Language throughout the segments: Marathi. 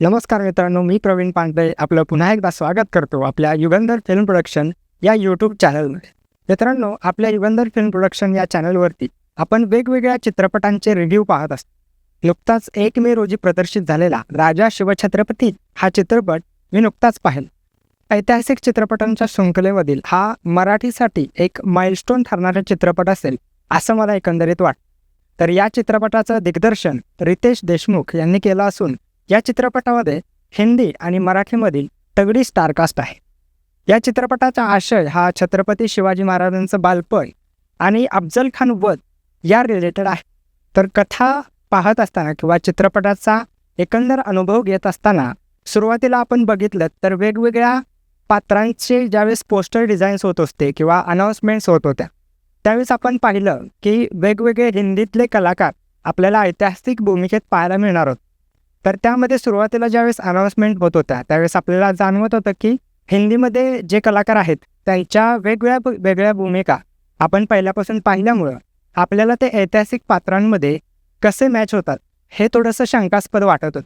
नमस्कार मित्रांनो, मी प्रवीण पांडे आपलं पुन्हा एकदा स्वागत करतो आपल्या युगंधर फिल्म प्रोडक्शन या यूट्यूब चॅनलमध्ये. मित्रांनो, आपल्या युगंधर फिल्म प्रोडक्शन या चॅनलवरती आपण वेगवेगळ्या चित्रपटांचे रिव्ह्यू पाहत असतो. नुकताच 1 मे रोजी प्रदर्शित झालेला राजा शिवछत्रपती हा चित्रपट मी नुकताच पाहिला. ऐतिहासिक चित्रपटांच्या शृंखलेमधील हा मराठीसाठी एक माइलस्टोन ठरणारा चित्रपट असेल असं मला एकंदरीत वाटतं. तर या चित्रपटाचं दिग्दर्शन रितेश देशमुख यांनी केलं असून या चित्रपटामध्ये हिंदी आणि मराठीमधील तगडी स्टारकास्ट आहे. या चित्रपटाचा आशय हा छत्रपती शिवाजी महाराजांचं बालपण आणि अफजल खान वध या रिलेटेड आहे. तर कथा पाहत असताना किंवा चित्रपटाचा एकंदर अनुभव घेत असताना सुरुवातीला आपण बघितलं तर वेगवेगळ्या पात्रांचे ज्यावेळेस पोस्टर डिझाईन्स होत असते किंवा अनाऊन्समेंट्स होत होत्या त्यावेळेस आपण पाहिलं की वेगवेगळे हिंदीतले कलाकार आपल्याला ऐतिहासिक भूमिकेत पाहायला मिळणार होते. तर त्यामध्ये सुरुवातीला ज्यावेळेस अनाऊन्समेंट होत होत्या त्यावेळेस आपल्याला जाणवत होतं की हिंदीमध्ये जे कलाकार आहेत त्यांच्या वेगवेगळ्या भूमिका आपण पहिल्यापासून पाहिल्यामुळं आपल्याला ते ऐतिहासिक पात्रांमध्ये कसे मॅच होतात हे थोडंसं शंकास्पद वाटत होतं.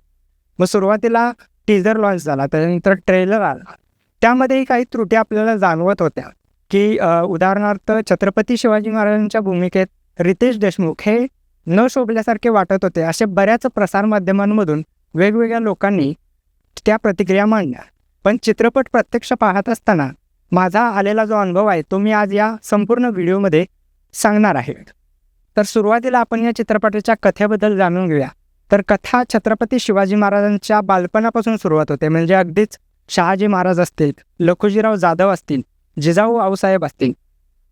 मग सुरुवातीला टीजर लॉन्च झाला, त्यानंतर ट्रेलर आला, त्यामध्येही काही त्रुटी आपल्याला जाणवत होत्या की उदाहरणार्थ छत्रपती शिवाजी महाराजांच्या भूमिकेत रितेश देशमुख हे न शोभल्यासारखे वाटत होते. असे बऱ्याच प्रसारमाध्यमांमधून वेगवेगळ्या लोकांनी त्या प्रतिक्रिया मांडल्या. पण चित्रपट प्रत्यक्ष पाहत असताना माझा आलेला जो अनुभव आहे तो मी आज या संपूर्ण व्हिडिओमध्ये सांगणार आहे. तर सुरुवातीला आपण या चित्रपटाच्या कथेबद्दल जाणून घेऊया. तर कथा छत्रपती शिवाजी महाराजांच्या बालपणापासून सुरुवात होते. म्हणजे अगदीच शहाजी महाराज असतील, लखुजीराव जाधव असतील, जिजाऊ आऊसाहेब असतील,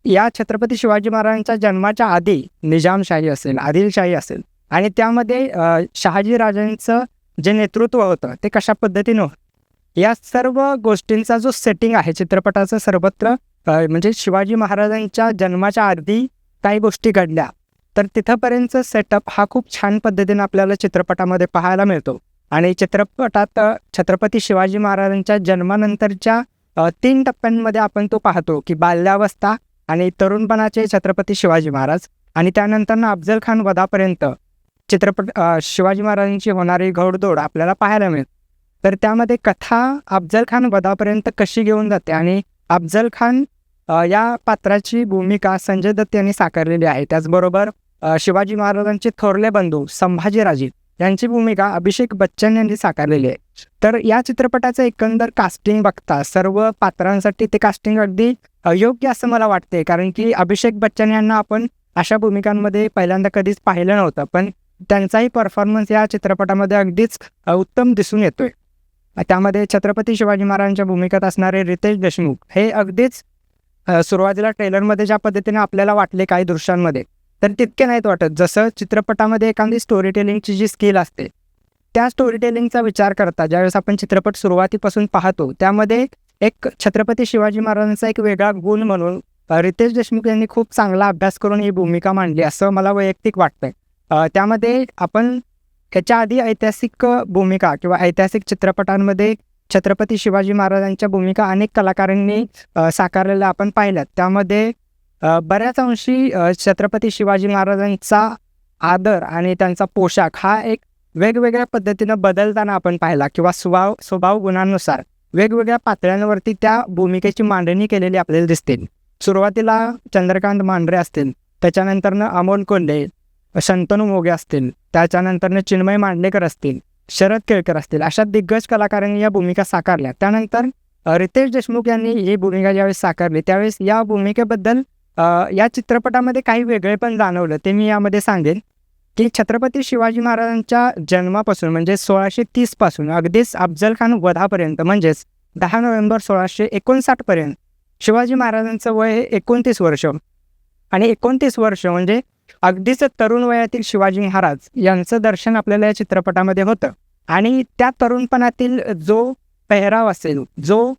या छत्रपती शिवाजी महाराजांच्या जन्माच्या आधी निजामशाही असेल, आदिलशाही असेल आणि त्यामध्ये शहाजी राजांचं जे नेतृत्व होतं ते कशा पद्धतीनं होतं या सर्व गोष्टींचा जो सेटिंग आहे चित्रपटाचं सर्वत्र म्हणजे शिवाजी महाराजांच्या जन्माच्या आधी काही गोष्टी घडल्या तर तिथंपर्यंतचा सेटअप हा खूप छान पद्धतीने आपल्याला चित्रपटामध्ये पाहायला मिळतो. आणि चित्रपटात छत्रपती शिवाजी महाराजांच्या जन्मानंतरच्या 3 टप्प्यांमध्ये आपण तो पाहतो की बाल्यावस्था आणि तरुणपणाचे छत्रपती शिवाजी महाराज आणि त्यानंतर अफजल खान वधापर्यंत शिवाजी महाराजांची होणारी घोडदौड आपल्याला पाहायला मिळते. तर त्यामध्ये कथा अफजल खान वधापर्यंत कशी घेऊन जाते आणि अफजल खान या पात्राची भूमिका संजय दत्त यांनी साकारलेली आहे. त्याचबरोबर शिवाजी महाराजांचे थोरले बंधू संभाजीराजे यांची भूमिका अभिषेक बच्चन यांनी साकारलेली आहे. तर या चित्रपटाचं एकंदर कास्टिंग बघता सर्व पात्रांसाठी ते कास्टिंग अगदी योग्य असं मला वाटते. कारण की अभिषेक बच्चन यांना आपण अशा भूमिकांमध्ये पहिल्यांदा कधीच पाहिलं नव्हतं, पण त्यांचाही परफॉर्मन्स या चित्रपटामध्ये अगदीच उत्तम दिसून येतोय. त्यामध्ये छत्रपती शिवाजी महाराजांच्या भूमिकेत असणारे रितेश देशमुख हे अगदीच सुरुवातीला ट्रेलरमध्ये ज्या पद्धतीने आपल्याला वाटले काही दृश्यांमध्ये तर तितके नाहीत वाटत. जसं चित्रपटामध्ये एखादी स्टोरी टेलिंगची जी स्किल असते त्या स्टोरी टेलिंगचा विचार करता ज्यावेळेस आपण चित्रपट सुरुवातीपासून पाहतो त्यामध्ये एक छत्रपती शिवाजी महाराजांचा एक वेगळा गुण म्हणून रितेश देशमुख यांनी खूप चांगला अभ्यास करून ही भूमिका मांडली असं मला वैयक्तिक वाटतंय. त्यामध्ये आपण ह्याच्या आधी ऐतिहासिक भूमिका किंवा ऐतिहासिक चित्रपटांमध्ये छत्रपती शिवाजी महाराजांच्या भूमिका अनेक कलाकारांनी साकारलेल्या आपण पाहिल्यात. त्यामध्ये बऱ्याच अंशी छत्रपती शिवाजी महाराजांचा आदर आणि त्यांचा पोशाख हा एक वेगवेगळ्या पद्धतीनं बदलताना आपण पाहिला किंवा स्वभाव गुणांनुसार वेगवेगळ्या पातळ्यांवरती त्या भूमिकेची मांडणी केलेली आपल्याला दिसते. सुरुवातीला चंद्रकांत मांढरे असतील, त्याच्यानंतरनं अमोल कोल्हे, शंतनू मोगे असतील, त्याच्यानंतरनं चिन्मय मांडलेकर असतील, शरद केळकर असतील, अशा दिग्गज कलाकारांनी या भूमिका साकारल्या. त्यानंतर रितेश देशमुख यांनी ही भूमिका ज्यावेळेस साकारली त्यावेळेस या भूमिकेबद्दल या चित्रपटामध्ये काही वेगळेपण जाणवलं. ते मी यामध्ये सांगेन की छत्रपती शिवाजी महाराजांच्या जन्मापासून म्हणजे 1630 पासून अगदीच अफजल खान वधापर्यंत म्हणजेच 10 नोव्हेंबर 1659 पर्यंत शिवाजी महाराजांचं वय हे 29 वर्ष आणि 29 वर्ष म्हणजे अगदीच तरुण वयातील शिवाजी महाराज यांचं दर्शन आपल्याला या चित्रपटामध्ये होतं. आणि त्या तरुणपणातील जो पेहराव असेल, जो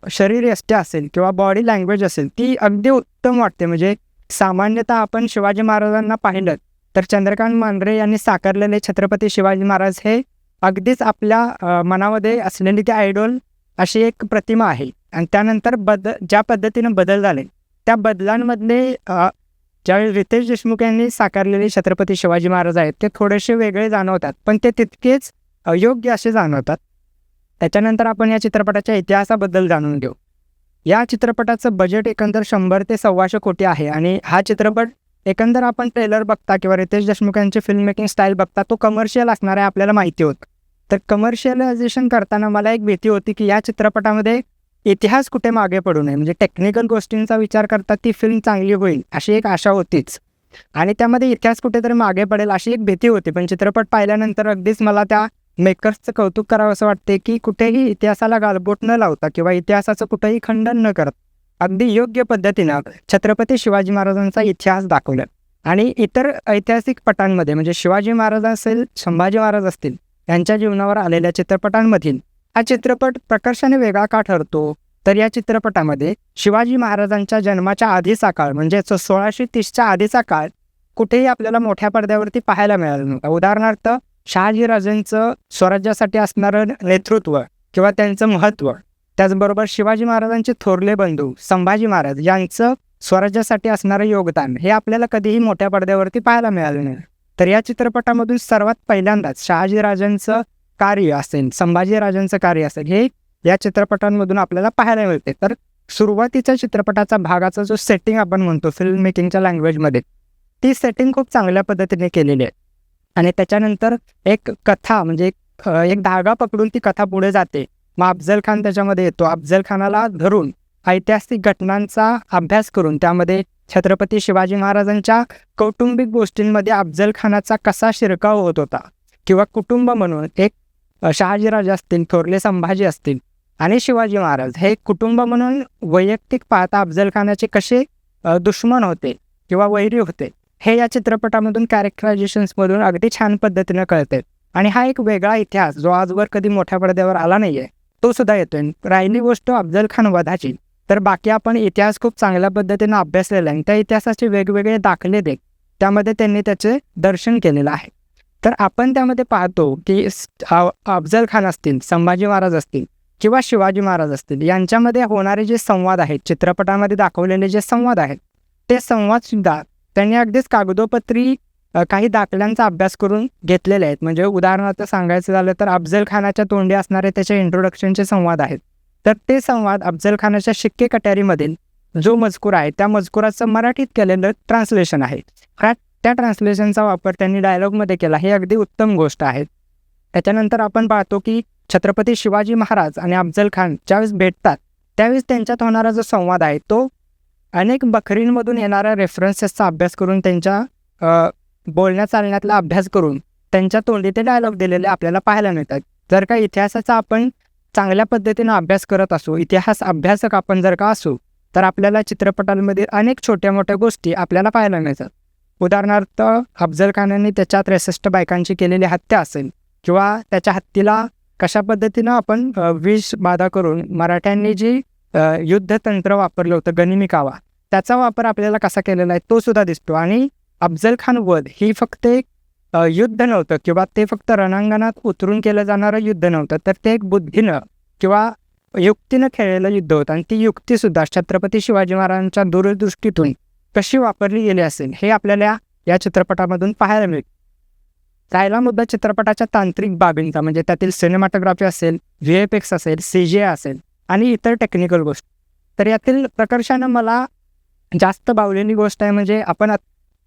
शरीरयष्टी असेल किंवा बॉडी लँग्वेज असेल ती अगदी उत्तम वाटते. म्हणजे सामान्यतः आपण शिवाजी महाराजांना पाहिलं तर चंद्रकांत मांढरे यांनी साकारलेले छत्रपती शिवाजी महाराज हे अगदीच आपल्या मनामध्ये असलेली ती आयडॉल अशी एक प्रतिमा आहे. आणि त्यानंतर ज्या पद्धतीनं बदल झाले त्या बदलांमधले ज्यावेळी रितेश देशमुख यांनी साकारलेले छत्रपती शिवाजी महाराज आहेत ते थोडेसे वेगळे जाणवतात, पण ते तितकेच योग्य असे जाणवतात. त्याच्यानंतर आपण या चित्रपटाच्या इतिहासाबद्दल जाणून घेऊ. या चित्रपटाचं बजेट एकंदर 100 ते 125 कोटी आहे आणि हा चित्रपट एकंदर आपण ट्रेलर बघता किंवा रितेश देशमुख यांची फिल्म मेकिंग स्टाईल बघता तो कमर्शियल असणार आहे आपल्याला माहिती होतं. तर कमर्शियलायझेशन करताना मला एक भीती होती की या चित्रपटामध्ये इतिहास कुठे मागे पडू नये, म्हणजे टेक्निकल गोष्टींचा विचार करता ती फिल्म चांगली होईल अशी एक आशा होतीच आणि त्यामध्ये इतिहास कुठेतरी मागे पडेल अशी एक भीती होती. पण चित्रपट पाहिल्यानंतर अगदीच मला त्या मेकर्सचं कौतुक करावं असं वाटते की कुठेही इतिहासाला गालबोट न लावता किंवा इतिहासाचं कुठेही खंडन न करत अगदी योग्य पद्धतीनं छत्रपती शिवाजी महाराजांचा इतिहास दाखवला. आणि इतर ऐतिहासिक पटांमध्ये म्हणजे शिवाजी महाराज असेल, संभाजी महाराज असतील यांच्या जीवनावर आलेल्या चित्रपटांमधील हा चित्रपट प्रकर्षाने वेगळा का ठरतो, तर या चित्रपटामध्ये शिवाजी महाराजांच्या जन्माच्या आधीचा काळ म्हणजे 1630च्या आधीचा काळ कुठेही आपल्याला मोठ्या पडद्यावरती पाहायला मिळाला नव्हता. उदाहरणार्थ शहाजीराजांचं स्वराज्यासाठी असणारं नेतृत्व किंवा त्यांचं महत्त्व, त्याचबरोबर शिवाजी महाराजांचे थोरले बंधू संभाजी महाराज यांचं स्वराज्यासाठी असणारं योगदान हे आपल्याला कधीही मोठ्या पडद्यावरती पाहायला मिळालं नाही. तर या चित्रपटामधून सर्वात पहिल्यांदाच शहाजीराजांचं कार्य असेल, संभाजीराजांचं कार्य असेल हे या चित्रपटांमधून आपल्याला पाहायला मिळते. तर सुरुवातीच्या चित्रपटाचा भागाचा जो सेटिंग आपण म्हणतो फिल्म मेकिंगच्या लँग्वेजमध्ये, ती सेटिंग खूप चांगल्या पद्धतीने केलेली आहे आणि त्याच्यानंतर एक कथा म्हणजे एक धागा पकडून ती कथा पुढे जाते. मग अफजल खान त्याच्यामध्ये येतो. अफजल खानाला धरून ऐतिहासिक घटनांचा अभ्यास करून त्यामध्ये छत्रपती शिवाजी महाराजांच्या कौटुंबिक गोष्टींमध्ये अफजल खानाचा कसा शिरकाव होत होता किंवा कुटुंब म्हणून एक शहाजीराजे असतील, थोरले संभाजी असतील आणि शिवाजी महाराज हे कुटुंब म्हणून वैयक्तिक पाहता अफजल खानाचे कसे दुश्मन होते किंवा वैरी होते हे या चित्रपटामधून कॅरेक्टरायझेशन्समधून अगदी छान पद्धतीनं कळते. आणि हा एक वेगळा इतिहास जो आजवर कधी मोठ्या पडद्यावर आला नाही आहे तो सुद्धा येतोय. राहिली गोष्ट अफजल खान वधाची, तर बाकी आपण इतिहास खूप चांगल्या पद्धतीनं अभ्यासलेला आहे. त्या इतिहासाचे वेगवेगळे दाखले देत त्यामध्ये त्यांनी त्याचे दर्शन केलेलं आहे. तर आपण त्यामध्ये पाहतो की अफजल खान असतील, संभाजी महाराज असतील किंवा शिवाजी महाराज असतील यांच्यामध्ये होणारे जे संवाद आहेत, चित्रपटामध्ये दाखवलेले जे संवाद आहेत ते संवादसुद्धा त्यांनी अगदीच कागदोपत्री काही दाखल्यांचा अभ्यास करून घेतलेले आहेत. म्हणजे उदाहरणार्थ सांगायचं झालं तर अफजल खानाच्या तोंडी असणारे त्याचे इंट्रोडक्शनचे संवाद आहेत. तर ते संवाद अफजल खानाच्या शिक्के कट्यारीमधील जो मजकूर आहे त्या मजकुराचं मराठीत केलेलं ट्रान्सलेशन आहे. त्या ट्रान्सलेशनचा वापर त्यांनी डायलॉगमध्ये केला, हे अगदी उत्तम गोष्ट आहे. त्याच्यानंतर आपण पाहतो की छत्रपती शिवाजी महाराज आणि अफजल खान ज्यावेळेस भेटतात त्यावेळेस त्यांच्यात होणारा जो संवाद आहे तो अनेक बखरींमधून येणाऱ्या रेफरन्सेसचा अभ्यास करून त्यांच्या बोलण्या चालण्यातला अभ्यास करून त्यांच्या तोंडी ते डायलॉग दिलेले आपल्याला पाहायला मिळतात. जर का इतिहासाचा आपण चांगल्या पद्धतीनं अभ्यास करत असू, इतिहास अभ्यासक आपण जर का असू, तर आपल्याला चित्रपटांमध्ये अनेक छोट्या मोठ्या गोष्टी आपल्याला पाहायला मिळतात. उदाहरणार्थ अफजल खानाने त्याच्या 63 बायकांची केलेली हत्या असेल किंवा त्याच्या हत्तीला कशा पद्धतीनं आपण विष बाधा करून मराठ्यांनी जी युद्धतंत्र वापरलं होतं गनिमी कावा, त्याचा वापर आपल्याला कसा केलेला आहे तो सुद्धा दिसतो. आणि अफजल खान वध ही फक्त एक युद्ध नव्हतं किंवा ते फक्त रणांगणात उतरून केलं जाणारं युद्ध नव्हतं, तर ते एक बुद्धीनं किंवा युक्तीनं खेळलेलं युद्ध होतं. आणि ती युक्तीसुद्धा छत्रपती शिवाजी महाराजांच्या दूरदृष्टीतून कशी वापरली गेली असेल हे आपल्याला या चित्रपटामधून पाहायला मिळतं. राहिला मुद्दा चित्रपटाच्या तांत्रिक बाबींचा, म्हणजे त्यातील सिनेमॅटोग्राफी असेल, VFX असेल, CGI असेल आणि इतर टेक्निकल गोष्ट. तर यातील प्रकर्षानं मला जास्त भावलेली गोष्ट आहे म्हणजे आपण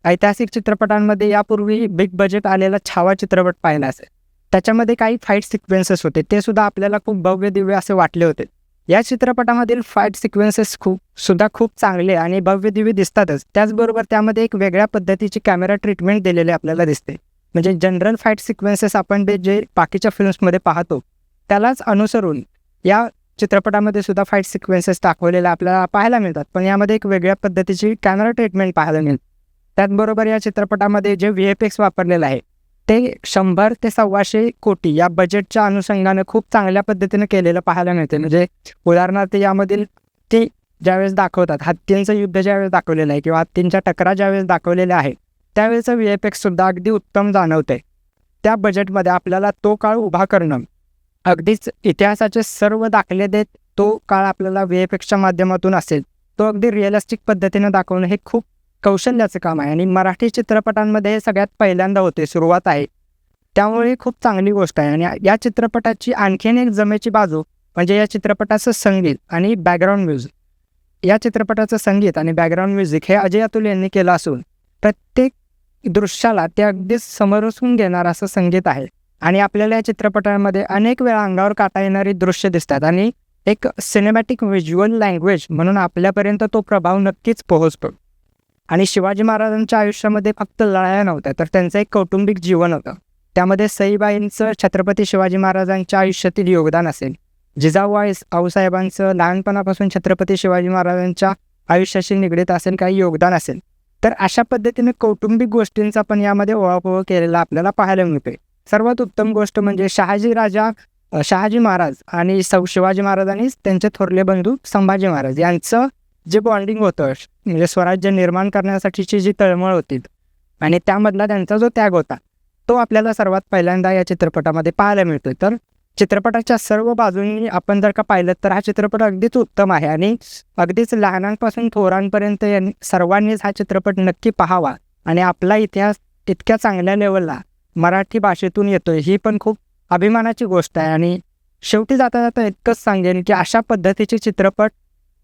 ऐतिहासिक चित्रपटांमध्ये यापूर्वी बिग बजेट आलेला छावा चित्रपट पाहिला असेल, त्याच्यामध्ये काही फाईट सिक्वेन्सेस होते ते सुद्धा आपल्याला खूप भव्य दिव्य असे वाटले होते. या चित्रपटामधील फाईट सिक्वेन्सेस खूप चांगले आणि भव्य दिव्य दिसतातच, त्याचबरोबर त्यामध्ये एक वेगळ्या पद्धतीची कॅमेरा ट्रीटमेंट दिलेली आपल्याला दिसते. म्हणजे जनरल फाईट सिक्वेन्सेस आपण जे बाकीच्या फिल्म्समध्ये पाहतो त्यालाच अनुसरून या चित्रपटामध्ये सुद्धा फाईट सिक्वेन्सेस दाखवलेल्या आपल्याला पाहायला मिळतात, पण यामध्ये एक वेगळ्या पद्धतीची कॅमेरा ट्रीटमेंट पाहायला मिळते. त्याचबरोबर या चित्रपटामध्ये जे VFX वापरलेलं आहे ते 100 ते 125 कोटी या बजेटच्या अनुषंगाने खूप चांगल्या पद्धतीने केलेलं पाहायला मिळते. म्हणजे उदाहरणार्थ यामधील ते ज्यावेळेस दाखवतात हत्तींचं युद्ध ज्यावेळेस दाखवलेलं आहे किंवा हत्तींच्या टकरा ज्यावेळेस दाखवलेल्या आहे त्यावेळेचं VFX सुद्धा अगदी उत्तम जाणवते. त्या बजेटमध्ये आपल्याला तो काळ उभा करणं, अगदीच इतिहासाचे सर्व दाखले देत तो काळ आपल्याला VFXच्या माध्यमातून असेल तो अगदी रिअलिस्टिक पद्धतीनं दाखवणं हे खूप कौशल्याचं काम आहे. आणि मराठी चित्रपटांमध्ये हे सगळ्यात पहिल्यांदा होते, सुरुवात आहे. त्यामुळे खूप चांगली गोष्ट आहे. आणि या चित्रपटाची आणखीन एक जमेची बाजू म्हणजे या चित्रपटाचं संगीत आणि बॅकग्राऊंड म्युझिक. या चित्रपटाचं संगीत आणि बॅकग्राऊंड म्युझिक हे अजय अतुल यांनी केलं असून प्रत्येक दृश्याला ते अगदीच समरसून घेणार असं संगीत आहे. आणि आपल्याला या चित्रपटामध्ये अनेक वेळा अंगावर काटा येणारी दृश्य दिसतात आणि एक सिनेमॅटिक व्हिज्युअल लँग्वेज म्हणून आपल्यापर्यंत तो प्रभाव नक्कीच पोहोचतो. आणि शिवाजी महाराजांच्या आयुष्यामध्ये फक्त लढाया नव्हत्या, तर त्यांचं एक कौटुंबिक जीवन होतं. त्यामध्ये सईबाईंचं छत्रपती शिवाजी महाराजांच्या आयुष्यातील योगदान असेल, जिजाऊ आऊसाहेबांचं लहानपणापासून छत्रपती शिवाजी महाराजांच्या आयुष्याशी निगडीत असेल काही योगदान असेल. तर अशा पद्धतीने कौटुंबिक गोष्टींचा पण यामध्ये ओळख केलेला आपल्याला पाहायला मिळते. सर्वात उत्तम गोष्ट म्हणजे शहाजी महाराज आणि शिवाजी महाराज आणि त्यांचे थोरले बंधू संभाजी महाराज यांचं जे बॉन्डिंग होतं, म्हणजे स्वराज्य निर्माण करण्यासाठीची जी तळमळ होती आणि त्यामधला त्यांचा जो त्याग होता, तो आपल्याला सर्वात पहिल्यांदा या चित्रपटामध्ये पाहायला मिळतो. तर चित्रपटाच्या सर्व बाजूंनी आपण जर का पाहिलं तर हा चित्रपट अगदीच उत्तम आहे आणि अगदीच लहानांपासून थोरांपर्यंत सर्वांनीच हा चित्रपट नक्की पाहावा. आणि आपला इतिहास इतक्या चांगल्या लेवलला मराठी भाषेतून येतोय ही पण खूप अभिमानाची गोष्ट आहे. आणि शेवटी जाता जाता इतकंच सांगेन की अशा पद्धतीचे चित्रपट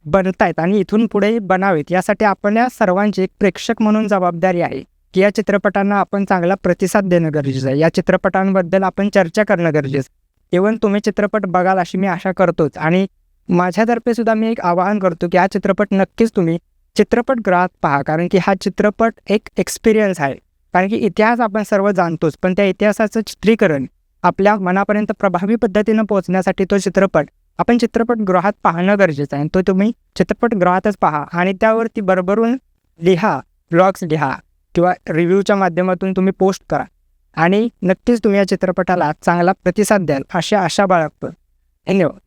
बनतायत आणि इथून पुढेही बनावेत, यासाठी आपल्या सर्वांची एक प्रेक्षक म्हणून जबाबदारी आहे की या चित्रपटांना आपण चांगला प्रतिसाद देणं गरजेचं आहे. या चित्रपटांबद्दल आपण चर्चा करणं गरजेचं. इव्हन तुम्ही चित्रपट बघाल अशी मी आशा करतोच. आणि माझ्यातर्फे सुद्धा मी एक आवाहन करतो की हा चित्रपट नक्कीच तुम्ही चित्रपटगृहात पहा, कारण की हा चित्रपट एक एक्सपिरियन्स आहे. कारण की इतिहास आपण सर्व जाणतोच, पण त्या इतिहासाचं चित्रीकरण आपल्या मनापर्यंत प्रभावी पद्धतीनं पोहोचण्यासाठी तो चित्रपट आपण चित्रपटगृहात पाहणं गरजेचं आहे. तो तुम्ही चित्रपटगृहातच पहा आणि त्यावरती भरभरून लिहा, ब्लॉग्स लिहा किंवा रिव्ह्यूच्या माध्यमातून तुम्ही पोस्ट करा आणि नक्कीच तुम्ही या चित्रपटाला चांगला प्रतिसाद द्याल अशी आशा बाळगतो. धन्यवाद.